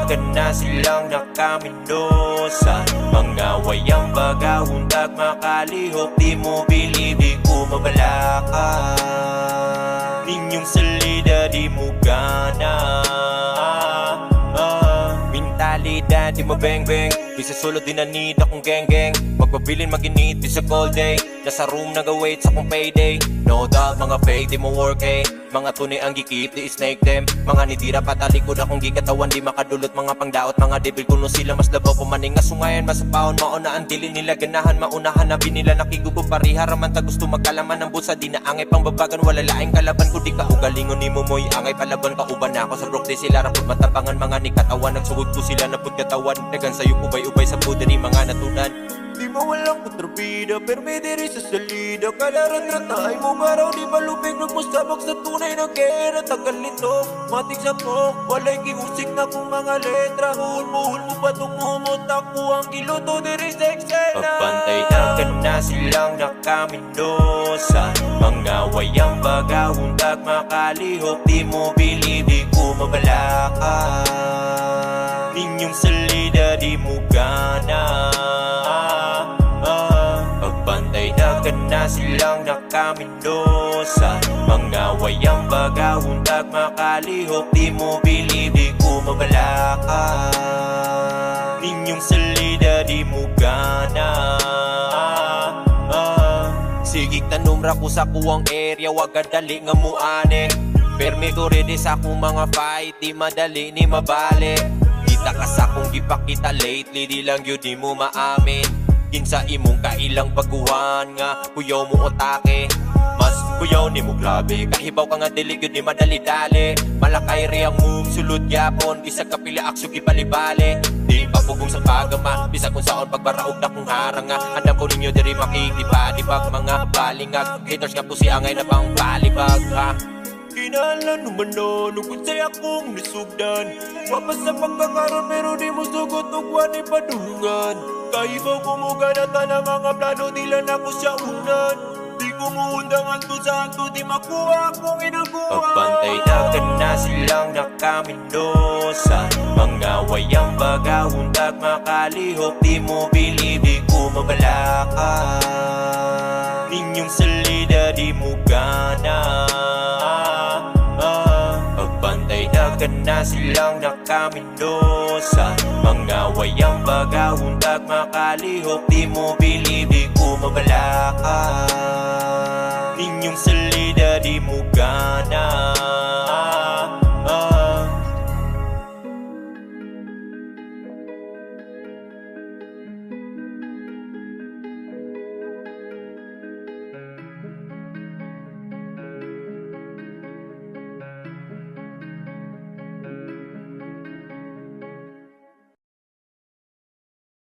Dagan na silang nakaminosa, mga wayang bagahundag makalihok. Di mo bilib, di ko mabalaka, ninyong salida di mo gana. Mentalidad di mo beng-beng, di sa sulod din nanid akong geng-geng. Magpabilin maginit di sa cold day, nasa room nag-await sa kong payday. No doubt mga fake di mo work eh, mga tunay ang gikip di snake them. Mga nitira patalikod akong gikatawan, di makadulot mga pangdaot. Mga debil kuno sila mas labaw pumaning nga sungayan. Masapahon mauna ang dili nila ganahan, maunahan na binila nakigubo pariharaman. Ta gusto magkalaman ng busa, di na angay pang babagan. Wala laing kalaban ko di ka ugalingon ni mo mo'y angay palaban ka. Uban na ako sa broke day sila rapod matapangan. Mga nikatawan nagsugod ko sila napod katawan. Dagan sa'yo ubay-ubay sa pudari mga natunan. Di mo walang kontrabida, pero may diri sa salida. Kalaran-ratay mo maraw, di malupig nagmusabak sa tunay na gera. Tagal nito, matik sa pok, walay giusik na kong mga letra. Hul mo patong humutak mo ang kiluto diri sa eksena. Pagpantay na silang nakaminosa, mga wayang bagahundag makalihok. Di mo bilib, di ko mabalaka, ninyong salida di mo gana. Pagpantay na silang nakaminosa, mga wayang bagahundag makalihok. Di mo bilib, di ko mabalaka, ninyong salida di mo gana. Sigig tanumra ko sa kuwang area, wag dali nga muane. Permi ko ready sa akong mga fight, di madali ni mabali. Kita ka sa akong gipakita lately, di lang yun di mo maamin. Kinsa imong kailang baguhan nga kuyaw mo otake, mas kuyaw ni mo grabe. Kahibaw ka nga dili gyud ni madali-dali. Malakay re ang move sulod yapon, bisag kapila aksyo gibali-bali. Di papugong sa pagama, bisag kung saon pagbaraog na kung haranga. Andam ko ninyo diri makikipalibag mga balingag. Haters nga po si angay na pang balibag ha. Kinalan naman na nungkot sa'y akong nisugdan. Wapas sa pagkakaroon pero di mo sugot ugwan ni padungan. Kaibaw kumuganata na mga plano nila na ko siya unan. Di ko muundangan to saan to di makuha akong inabuhan. Pagpantay na silang nakaminosa, mga wayang bagahundag makalihok. Di mo bilib, di ko mabalaka, ninyong salida di mo gana. Pagpantay na silang nakaminosa, mga wayang bagahundag makalihok. Di mo bilib, di ko mabalaka, ninyong salida